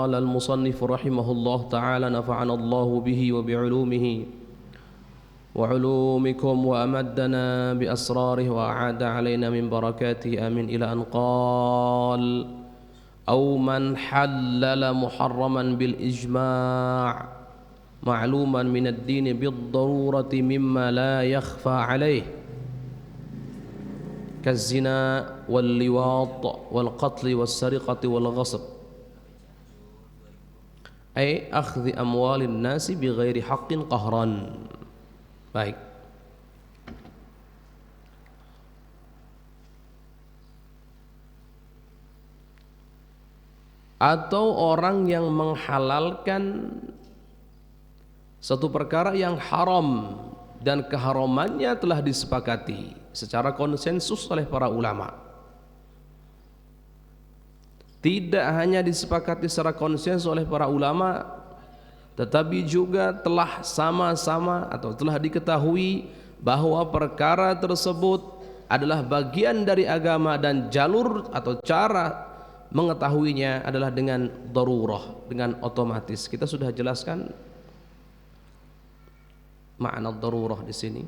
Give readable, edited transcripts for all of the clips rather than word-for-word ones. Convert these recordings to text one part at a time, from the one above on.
قال المصنف رحمه الله تعالى نفعنا الله به وبعلومه وعلومكم وأمدنا بأسراره وأعاد علينا من بركاته آمين إلى أن قال أو من حلل محرما بالإجماع معلوما من الدين بالضرورة مما لا يخفى عليه كالزنا واللواط والقتل والسرقة والغصب أي أخذ أموال الناس بغير حق قهرا. Baik. Atau orang yang menghalalkan satu perkara yang haram dan keharamannya telah disepakati secara konsensus oleh para ulama. Tidak hanya disepakati secara konsensus oleh para ulama, tetapi juga telah sama-sama atau telah diketahui bahwa perkara tersebut adalah bagian dari agama dan jalur atau cara mengetahuinya adalah dengan darurah, dengan otomatis. Kita sudah jelaskan makna darurah di sini.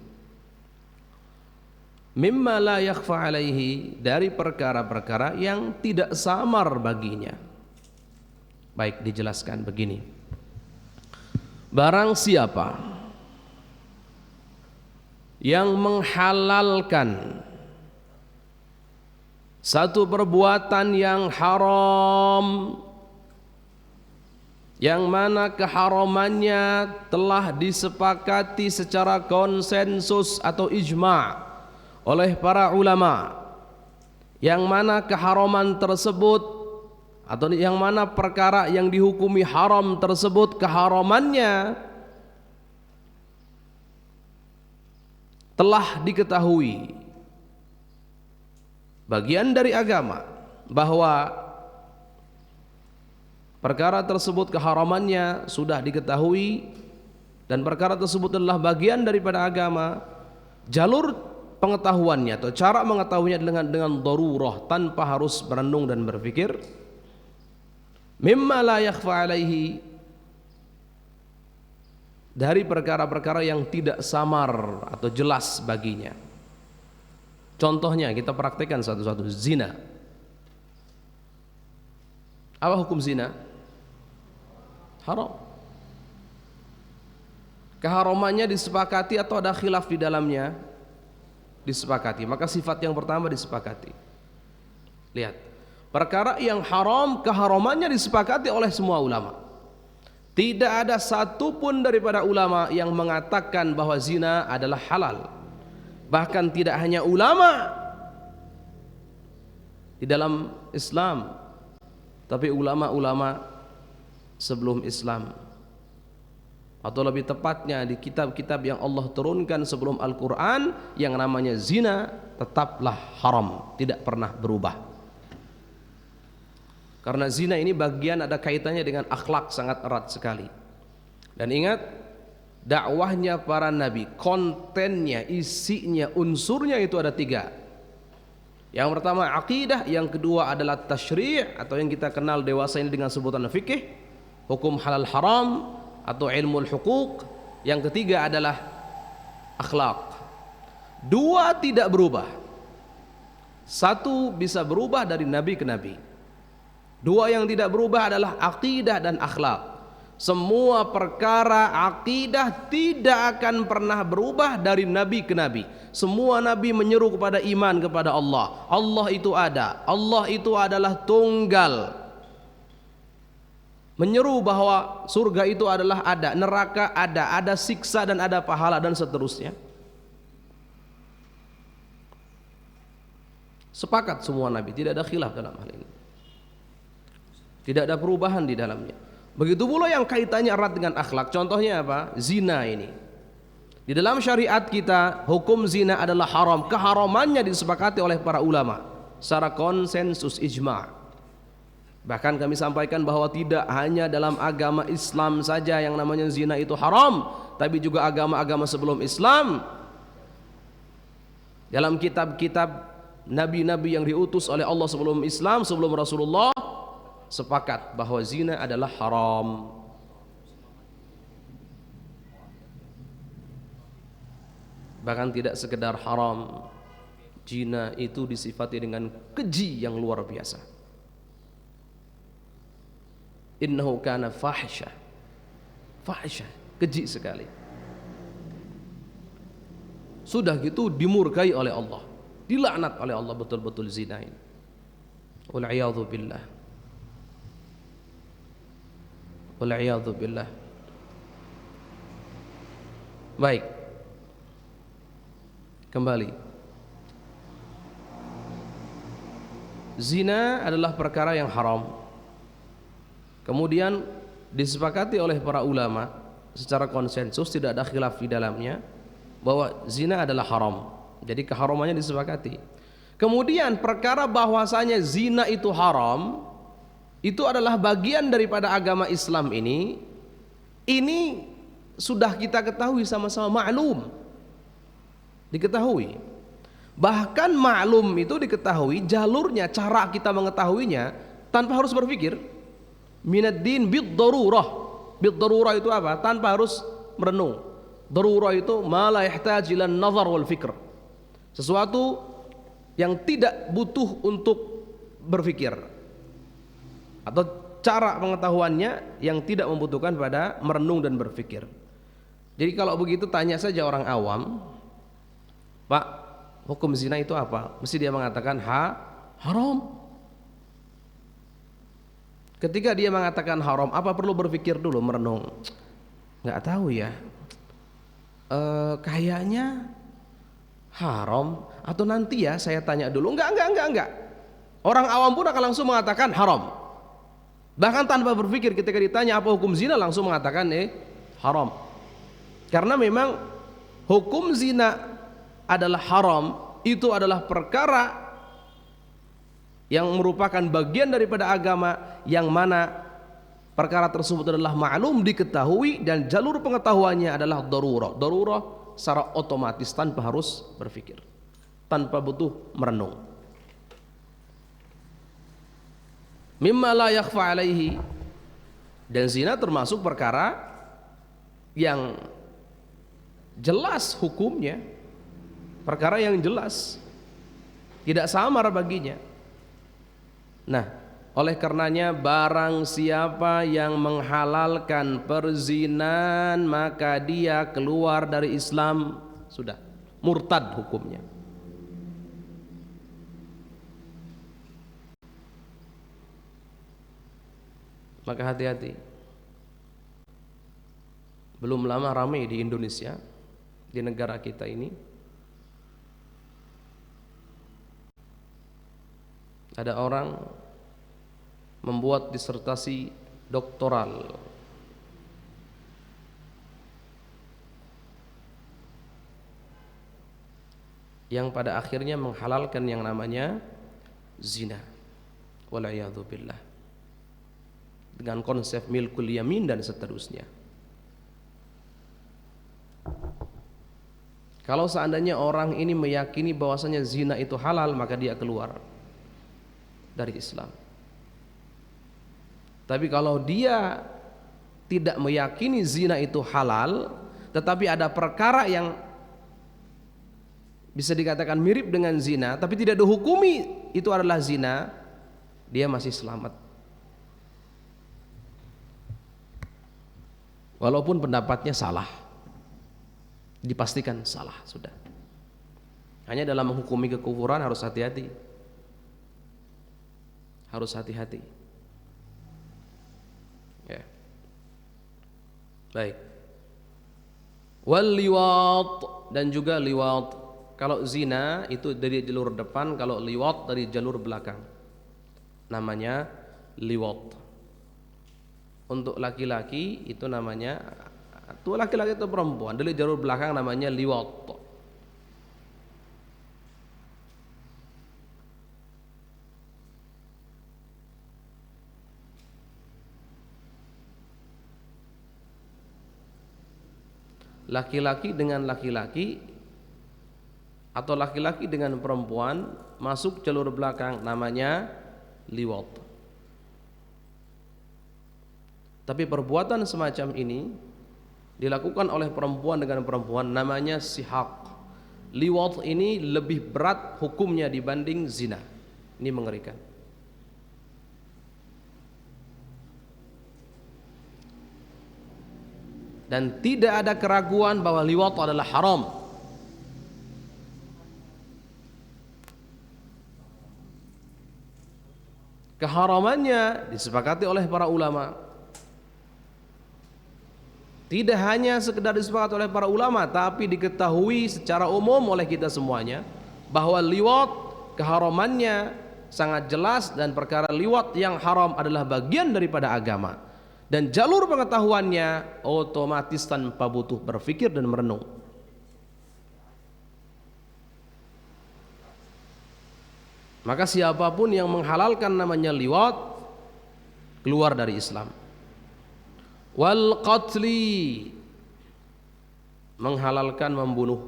Mimma la yakhfa alaihi, dari perkara-perkara yang tidak samar baginya. Baik, dijelaskan begini. Barang siapa yang menghalalkan satu perbuatan yang haram, yang mana keharamannya telah disepakati secara konsensus atau ijma' oleh para ulama, yang mana keharaman tersebut atau yang mana perkara yang dihukumi haram tersebut keharamannya telah diketahui bagian dari agama, bahwa perkara tersebut keharamannya sudah diketahui dan perkara tersebut adalah bagian daripada agama, jalur pengetahuannya atau cara mengetahuinya dengan darurah, tanpa harus merenung dan berpikir. Mimma la yakhfa alaihi, dari perkara-perkara yang tidak samar atau jelas baginya. Contohnya kita praktekkan satu-satu. Zina. Apa hukum zina? Haram. Keharamannya disepakati atau ada khilaf di dalamnya? Disepakati. Maka sifat yang pertama disepakati. Lihat, perkara yang haram keharamannya disepakati oleh semua ulama. Tidak ada satupun daripada ulama yang mengatakan bahwa zina adalah halal. Bahkan tidak hanya ulama di dalam Islam, tapi ulama-ulama sebelum Islam, atau lebih tepatnya di kitab-kitab yang Allah turunkan sebelum Al-Quran, yang namanya zina tetaplah haram, tidak pernah berubah. Karena zina ini bagian ada kaitannya dengan akhlak sangat erat sekali. Dan ingat, dakwahnya para nabi, kontennya, isinya, unsurnya itu ada 3. Yang pertama akidah, yang kedua adalah tasyri' atau yang kita kenal dewasa ini dengan sebutan fikih, hukum halal haram atau ilmu al-huquq. Yang ketiga adalah akhlak. 2 tidak berubah, 1 bisa berubah dari nabi ke nabi. 2 yang tidak berubah adalah akidah dan akhlak. Semua perkara akidah tidak akan pernah berubah dari nabi ke nabi. Semua nabi menyeru kepada iman kepada Allah. Allah itu ada, Allah itu adalah tunggal. Menyeru bahwa surga itu adalah ada, neraka ada siksa dan ada pahala dan seterusnya. Sepakat semua nabi, tidak ada khilaf dalam hal ini. Tidak ada perubahan di dalamnya. Begitu pula yang kaitannya erat dengan akhlak. Contohnya apa? Zina ini. Di dalam syariat kita, hukum zina adalah haram. Keharamannya disepakati oleh para ulama secara konsensus ijma'. Bahkan kami sampaikan bahwa tidak hanya dalam agama Islam saja yang namanya zina itu haram, tapi juga agama-agama sebelum Islam. Dalam kitab-kitab nabi-nabi yang diutus oleh Allah sebelum Islam, sebelum Rasulullah, sepakat bahwa zina adalah haram. Bahkan tidak sekedar haram, zina itu disifati dengan keji yang luar biasa. Innahu kana fahisha, keji sekali. Sudah gitu dimurkai oleh Allah, dilaknat oleh Allah betul-betul zina ini. Wal'iyadzu billah. Wal'iyadzu billah. Baik, kembali. Zina adalah perkara yang haram. Kemudian disepakati oleh para ulama secara konsensus, tidak ada khilaf di dalamnya, bahwa zina adalah haram. Jadi keharamannya disepakati. Kemudian perkara bahwasanya zina itu haram, itu adalah bagian daripada agama Islam ini sudah kita ketahui sama-sama, maklum, diketahui. Bahkan maklum itu diketahui jalurnya, cara kita mengetahuinya tanpa harus berpikir. Minad din bid darurah. Bid darurah itu apa? Tanpa harus merenung. Darurah itu ma la yahtaj ila an-nazar wal fikr. Sesuatu yang tidak butuh untuk berpikir, atau cara pengetahuannya yang tidak membutuhkan pada merenung dan berpikir. Jadi kalau begitu tanya saja orang awam, Pak, hukum zina itu apa? Mesti dia mengatakan haram. Ketika dia mengatakan haram, apa perlu berpikir dulu, merenung? Nggak tahu ya. Kayaknya haram, atau nanti ya saya tanya dulu. Enggak. Orang awam pun akan langsung mengatakan haram. Bahkan tanpa berpikir, ketika ditanya apa hukum zina langsung mengatakan haram. Karena memang hukum zina adalah haram, itu adalah perkara yang merupakan bagian daripada agama, yang mana perkara tersebut adalah maklum, diketahui, dan jalur pengetahuannya adalah darurah secara otomatis tanpa harus berpikir, tanpa butuh merenung. Mimma la yakhfa alaihi, dan zina termasuk perkara yang jelas hukumnya, perkara yang jelas, tidak samar baginya. Nah, oleh karenanya barang siapa yang menghalalkan perzinahan, maka dia keluar dari Islam, sudah murtad hukumnya. Maka hati-hati. Belum lama ramai di Indonesia, di negara kita ini, ada orang membuat disertasi doktoral yang pada akhirnya menghalalkan yang namanya zina, wal'iyadzu billah, dengan konsep milkul yamin dan seterusnya. Kalau seandainya orang ini meyakini bahwasanya zina itu halal, maka dia keluar dari Islam. Tapi kalau dia tidak meyakini zina itu halal, tetapi ada perkara yang bisa dikatakan mirip dengan zina, tapi tidak dihukumi itu adalah zina, dia masih selamat. Walaupun pendapatnya salah, dipastikan salah sudah. Hanya dalam menghukumi kekufuran harus hati-hati. Harus hati-hati. Ya. Baik. Wal liwat, dan juga liwat. Kalau zina itu dari jalur depan, kalau liwat dari jalur belakang. Namanya liwat. Untuk laki-laki itu namanya, itu laki-laki atau perempuan, dari jalur belakang namanya liwat. Laki-laki dengan laki-laki atau laki-laki dengan perempuan masuk jalur belakang namanya liwat. Tapi perbuatan semacam ini dilakukan oleh perempuan dengan perempuan, namanya sihaq. Liwat ini lebih berat hukumnya dibanding zina. Ini mengerikan. Dan tidak ada keraguan bahwa liwat adalah haram. Keharamannya disepakati oleh para ulama. Tidak hanya sekedar disepakati oleh para ulama, tapi diketahui secara umum oleh kita semuanya bahwa liwat keharamannya sangat jelas, dan perkara liwat yang haram adalah bagian daripada agama. Dan jalur pengetahuannya otomatis tanpa butuh berpikir dan merenung. Maka siapapun yang menghalalkan namanya liwat keluar dari Islam. Wal qatli, menghalalkan membunuh.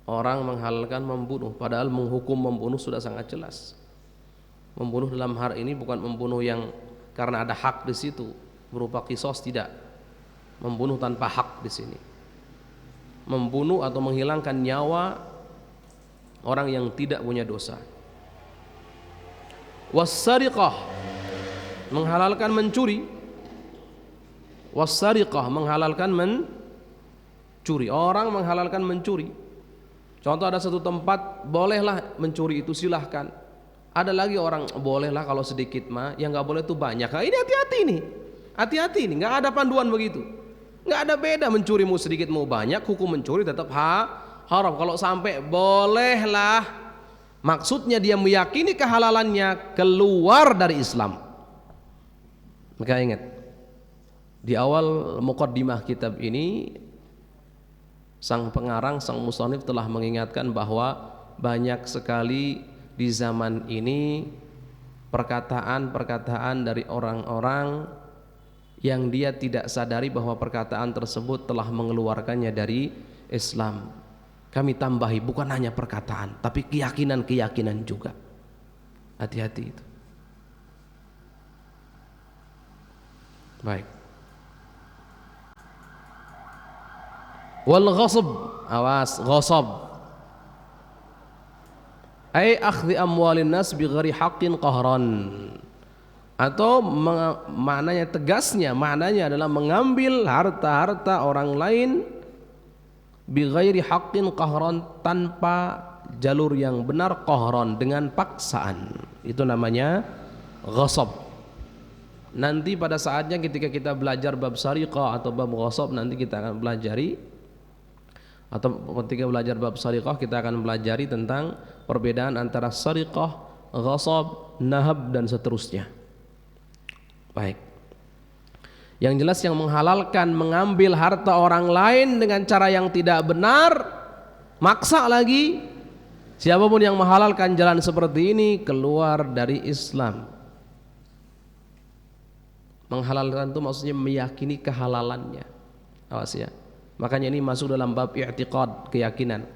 Orang menghalalkan membunuh, padahal menghukum membunuh sudah sangat jelas. Membunuh dalam hal ini bukan membunuh yang karena ada hak di situ berupa kisos, tidak. Membunuh tanpa hak di sini. Membunuh atau menghilangkan nyawa orang yang tidak punya dosa. Was-sariqah, menghalalkan mencuri. Was-sariqah, menghalalkan mencuri. Orang menghalalkan mencuri. Contoh, ada satu tempat bolehlah mencuri itu, silahkan. Ada lagi orang bolehlah kalau sedikit mah, yang nggak boleh itu banyak. Nah, ini hati-hati nih, hati-hati nih. Nggak ada panduan begitu. Nggak ada beda mencuri mau sedikit mau banyak, hukum mencuri tetap haram. Kalau sampai bolehlah, maksudnya dia meyakini kehalalannya, keluar dari Islam. Maka ingat, di awal muqaddimah kitab ini, sang pengarang, sang musannif telah mengingatkan bahwa banyak sekali di zaman ini perkataan-perkataan dari orang-orang yang dia tidak sadari bahwa perkataan tersebut telah mengeluarkannya dari Islam. Kami tambahi, bukan hanya perkataan, tapi keyakinan-keyakinan juga. Hati-hati itu. Baik. Wal ghasab, awas, ghasab. Ai akhdhi amwalin nas bighairi haqqin qahran, atau maknanya tegasnya, maknanya adalah mengambil harta-harta orang lain bighairi haqqin qahran, tanpa jalur yang benar, qahran, dengan paksaan. Itu namanya ghasab. Nanti pada saatnya ketika kita belajar bab sariqah atau bab ghasab, nanti kita akan pelajari, atau ketika belajar bab sariqah kita akan pelajari tentang perbedaan antara sariqah, ghasab, nahab, dan seterusnya. Baik. Yang jelas yang menghalalkan mengambil harta orang lain dengan cara yang tidak benar, maksa lagi, siapapun yang menghalalkan jalan seperti ini keluar dari Islam. Menghalalkan itu maksudnya meyakini kehalalannya. Awas ya. Makanya ini masuk dalam bab i'tiqad, keyakinan.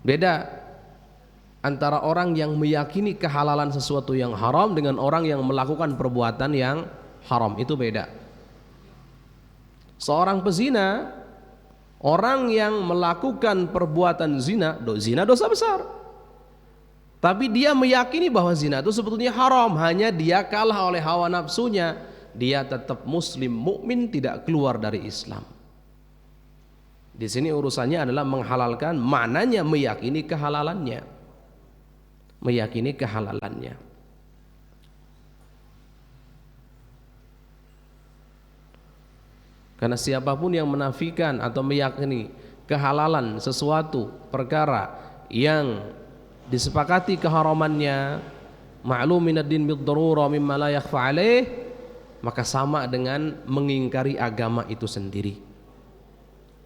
Beda antara orang yang meyakini kehalalan sesuatu yang haram dengan orang yang melakukan perbuatan yang haram, itu beda. Seorang pezina, orang yang melakukan perbuatan zina, zina dosa besar. Tapi dia meyakini bahwa zina itu sebetulnya haram, hanya dia kalah oleh hawa nafsunya. Dia tetap muslim, mukmin, tidak keluar dari Islam. Di sini urusannya adalah menghalalkan, maknanya meyakini kehalalannya. Meyakini kehalalannya. Karena siapapun yang menafikan atau meyakini kehalalan sesuatu perkara yang disepakati keharamannya, ma'lum minad din bid-darurah mimma la yakhfa alaih, maka sama dengan mengingkari agama itu sendiri.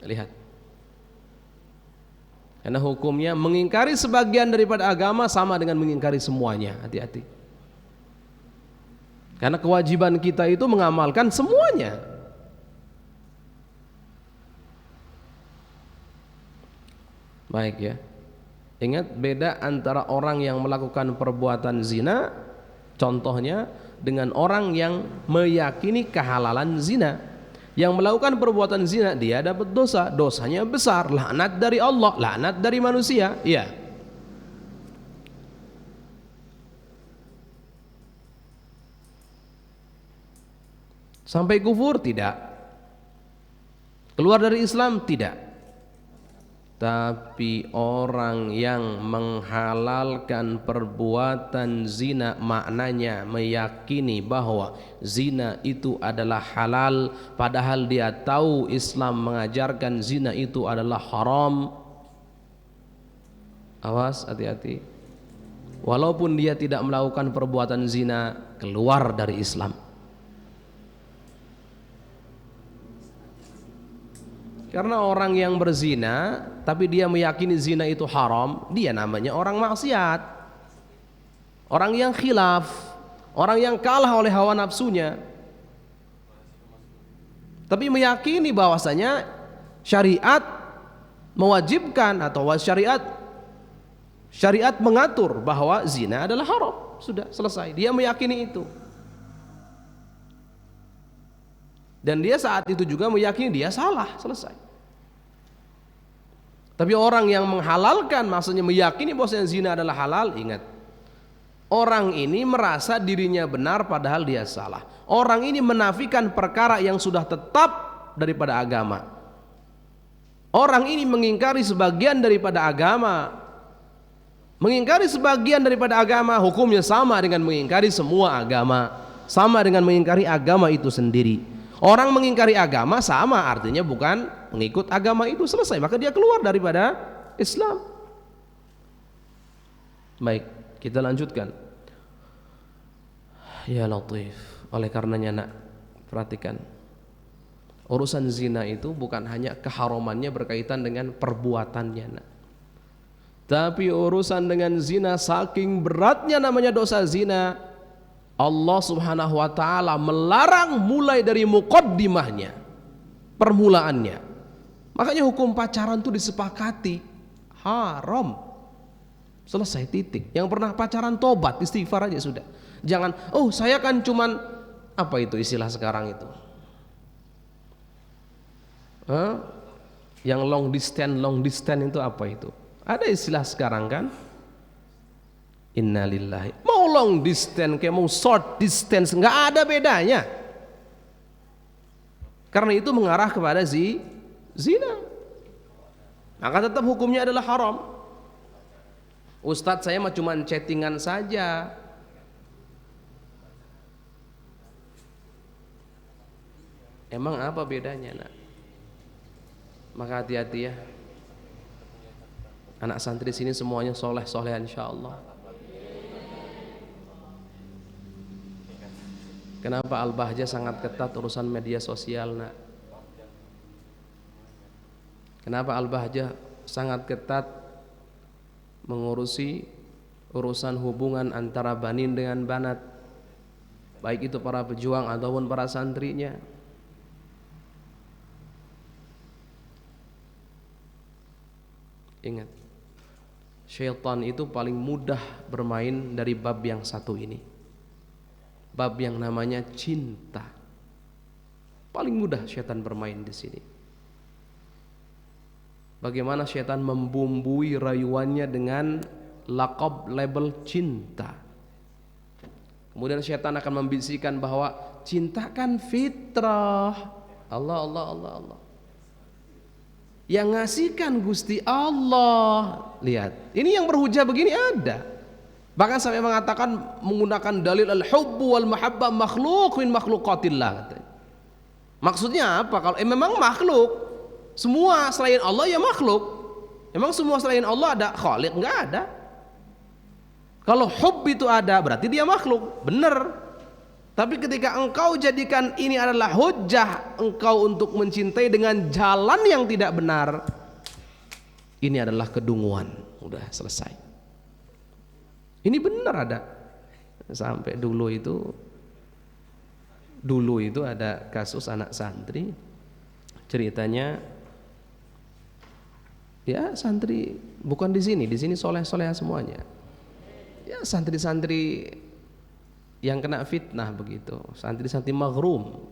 Lihat. Karena hukumnya mengingkari sebagian daripada agama sama dengan mengingkari semuanya. Hati-hati. Karena kewajiban kita itu mengamalkan semuanya. Baik ya. Ingat, beda antara orang yang melakukan perbuatan zina Contohnya dengan orang yang meyakini kehalalan zina. Yang melakukan perbuatan zina dia dapat dosa, dosanya besar, laknat dari Allah, laknat dari manusia. Iya. Sampai kufur tidak. Keluar dari Islam tidak. Tapi orang yang menghalalkan perbuatan zina, maknanya meyakini bahwa zina itu adalah halal, padahal dia tahu Islam mengajarkan zina itu adalah haram. Awas, hati-hati. Walaupun dia tidak melakukan perbuatan zina, keluar dari Islam. Karena orang yang berzina tapi dia meyakini zina itu haram, dia namanya orang maksiat, orang yang khilaf, orang yang kalah oleh hawa nafsunya. Tapi meyakini bahwasanya syariat mewajibkan atau syariat mengatur bahwa zina adalah haram, sudah selesai. Dia meyakini itu. Dan dia saat itu juga meyakini dia salah, selesai. Tapi orang yang menghalalkan, maksudnya meyakini bahwa zina adalah halal, ingat, orang ini merasa dirinya benar padahal dia salah. Orang ini menafikan perkara yang sudah tetap daripada agama. Orang ini mengingkari sebagian daripada agama. Mengingkari sebagian daripada agama hukumnya sama dengan mengingkari semua agama, sama dengan mengingkari agama itu sendiri. Orang mengingkari agama sama artinya bukan mengikut agama itu, selesai, maka dia keluar daripada Islam. Baik, kita lanjutkan. Ya Latif, oleh karenanya nak, perhatikan, urusan zina itu bukan hanya keharamannya berkaitan dengan perbuatannya nak, tapi urusan dengan zina saking beratnya namanya dosa zina, Allah subhanahu wa ta'ala melarang mulai dari muqaddimahnya, permulaannya. Makanya hukum pacaran itu disepakati haram, selesai, titik. Yang pernah pacaran tobat, istighfar aja sudah. Jangan, oh saya kan cuman, apa itu istilah sekarang itu, yang long distance itu apa itu? Ada istilah sekarang kan? Innalillahi. Mau long distance kayak mau short distance, nggak ada bedanya. Karena itu mengarah kepada zina. Maka tetap hukumnya adalah haram. Ustadz, saya mah cuma chattingan saja. Emang apa bedanya nak? Maka hati-hati ya. Anak santri sini semuanya soleh-soleh insyaallah. Kenapa Al-Bahjah sangat ketat urusan media sosial nak? Kenapa Al-Bahjah sangat ketat mengurusi urusan hubungan antara banin dengan banat, baik itu para pejuang ataupun para santrinya? Ingat, syaitan itu paling mudah bermain dari bab yang satu ini, bab yang namanya cinta. Paling mudah syaitan bermain di sini. Bagaimana syaitan membumbui rayuannya dengan laqab label cinta. Kemudian syaitan akan membisikkan bahwa cinta kan fitrah. Allah. Yang ngasihkan Gusti Allah. Lihat, ini yang berhujah begini ada. Bahkan sampai mengatakan menggunakan dalil al-hubbu wal mahabbah makhluk min makhluqatillah. Maksudnya apa? Kalau memang makhluk, semua selain Allah ya makhluk. Emang semua selain Allah ada khaliq? Enggak ada. Kalau hub itu ada berarti dia makhluk, benar. Tapi ketika engkau jadikan ini adalah hujjah engkau untuk mencintai dengan jalan yang tidak benar, ini adalah kedunguan. Udah selesai. Ini benar ada. Sampai dulu itu ada kasus anak santri, ceritanya ya santri bukan di sini soleh-soleh semuanya. Ya santri-santri yang kena fitnah begitu, santri-santri maghrum.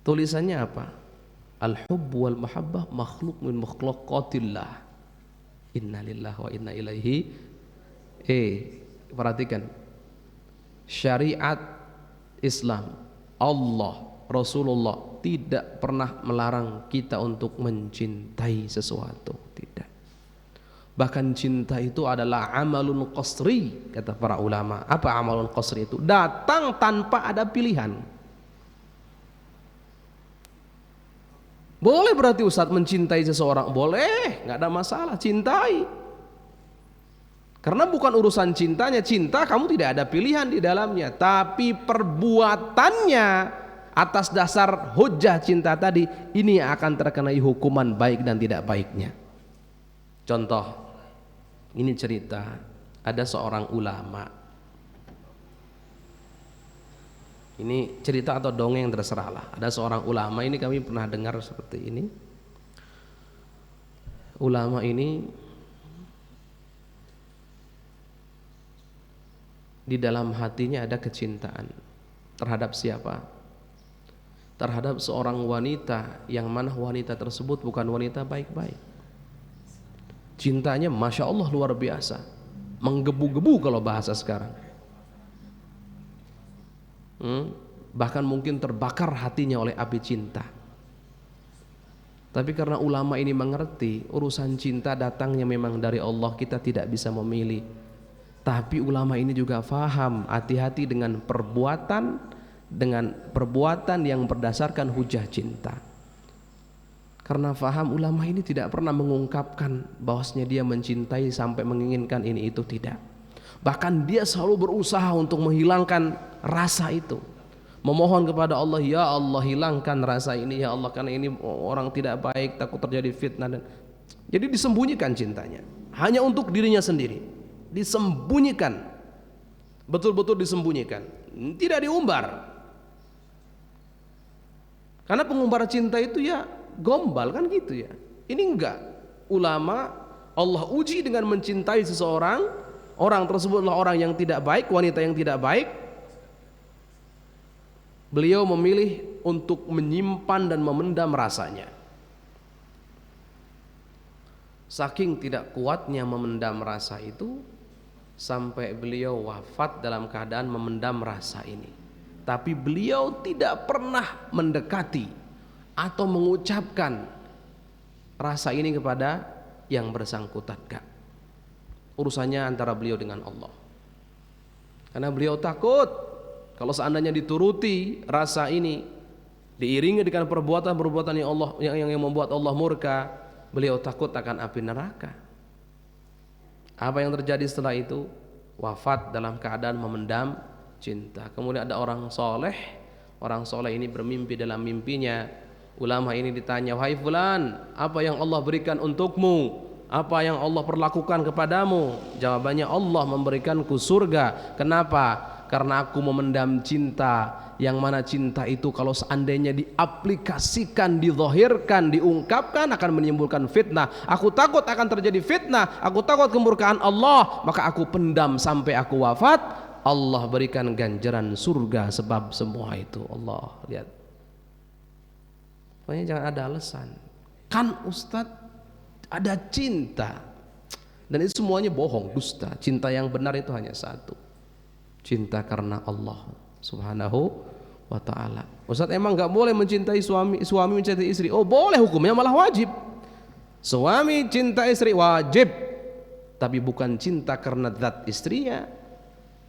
Tulisannya apa? Al-hubb wal mahabbah makhluk min makhluqatillah. Inna lillahi wa inna ilaihi. Perhatikan. Syariat Islam, Allah, Rasulullah tidak pernah melarang kita untuk mencintai sesuatu, tidak. Bahkan cinta itu adalah amalun qasri, kata para ulama. Apa amalun qasri itu? Datang tanpa ada pilihan. Boleh berarti Ustadz mencintai seseorang? Boleh, nggak ada masalah, cintai. Karena bukan urusan cintanya, cinta kamu tidak ada pilihan di dalamnya. Tapi perbuatannya atas dasar hujjah cinta tadi, ini akan terkenai hukuman baik dan tidak baiknya. Contoh, ini cerita, ada seorang ulama. Ini cerita atau dongeng terserahlah. Ada seorang ulama, ini kami pernah dengar seperti ini. Ulama ini di dalam hatinya ada kecintaan. Terhadap siapa? Terhadap seorang wanita, yang mana wanita tersebut bukan wanita baik-baik. Cintanya Masya Allah luar biasa, menggebu-gebu kalau bahasa sekarang. Bahkan mungkin terbakar hatinya oleh api cinta. Tapi karena ulama ini mengerti urusan cinta datangnya memang dari Allah, kita tidak bisa memilih. Tapi ulama ini juga faham, hati-hati dengan perbuatan yang berdasarkan hujah cinta. Karena faham, ulama ini tidak pernah mengungkapkan bahwasanya dia mencintai sampai menginginkan ini itu, tidak. Bahkan dia selalu berusaha untuk menghilangkan rasa itu, memohon kepada Allah, ya Allah hilangkan rasa ini ya Allah, karena ini orang tidak baik, takut terjadi fitnah. Dan jadi disembunyikan cintanya hanya untuk dirinya sendiri, disembunyikan, betul-betul disembunyikan, tidak diumbar. Karena pengumbar cinta itu ya gombal kan gitu ya. Ini enggak, ulama Allah uji dengan mencintai seseorang. Orang tersebutlah orang yang tidak baik, wanita yang tidak baik. Beliau memilih untuk menyimpan dan memendam rasanya. Saking tidak kuatnya memendam rasa itu, sampai beliau wafat dalam keadaan memendam rasa ini. Tapi beliau tidak pernah mendekati atau mengucapkan rasa ini kepada yang bersangkutan. Enggak. Urusannya antara beliau dengan Allah. Karena beliau takut kalau seandainya dituruti rasa ini, diiringi dengan perbuatan-perbuatan yang Allah yang membuat Allah murka, beliau takut akan api neraka. Apa yang terjadi setelah itu? Wafat dalam keadaan memendam cinta. Kemudian ada orang soleh ini bermimpi. Dalam mimpinya ulama ini ditanya, wahai fulan, apa yang Allah berikan untukmu? Apa yang Allah perlakukan kepadamu? Jawabannya, Allah memberikanku surga. Kenapa? Karena aku memendam cinta, yang mana cinta itu kalau seandainya diaplikasikan, dizahirkan, diungkapkan akan menimbulkan fitnah. Aku takut akan terjadi fitnah, aku takut kemurkaan Allah, maka aku pendam sampai aku wafat. Allah berikan ganjaran surga sebab semua itu. Allah, lihat. Pokoknya jangan ada alasan. Kan Ustadz ada cinta, dan itu semuanya bohong, dusta. Cinta yang benar itu hanya satu, cinta karena Allah Subhanahu wa ta'ala. Ustaz, emang gak boleh mencintai suami mencintai istri? Oh boleh, hukumnya malah wajib. Suami cinta istri wajib, tapi bukan cinta karena zat istrinya,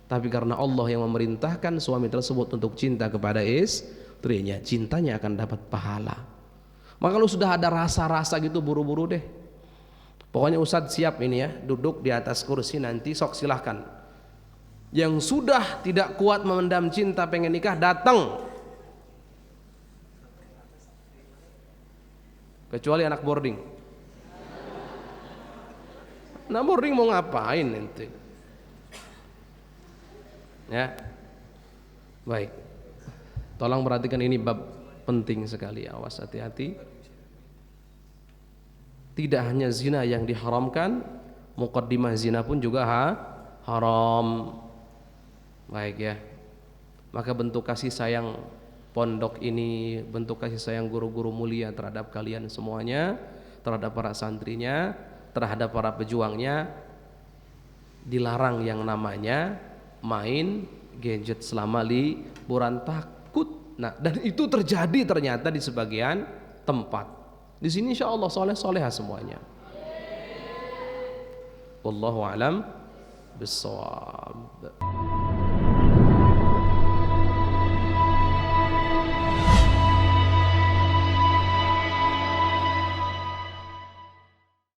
tapi karena Allah yang memerintahkan suami tersebut untuk cinta kepada istrinya. Cintanya akan dapat pahala. Maka kalau sudah ada rasa-rasa gitu, buru-buru deh. Pokoknya Ustadz siap ini ya, duduk di atas kursi nanti, sok silahkan. Yang sudah tidak kuat memendam cinta pengen nikah, datang. Kecuali anak boarding. Anak boarding mau ngapain nanti? Ya, baik. Tolong perhatikan, ini bab penting sekali, awas hati-hati. Tidak hanya zina yang diharamkan, muqaddimah zina pun juga haram. Baik ya. Maka bentuk kasih sayang pondok ini, bentuk kasih sayang guru-guru mulia terhadap kalian semuanya, terhadap para santrinya, terhadap para pejuangnya, dilarang yang namanya main gadget selama liburan, takut. Nah, dan itu terjadi ternyata di sebagian tempat. Di sini insya Allah soleh-soleha semuanya. Wallahu alam bissawab.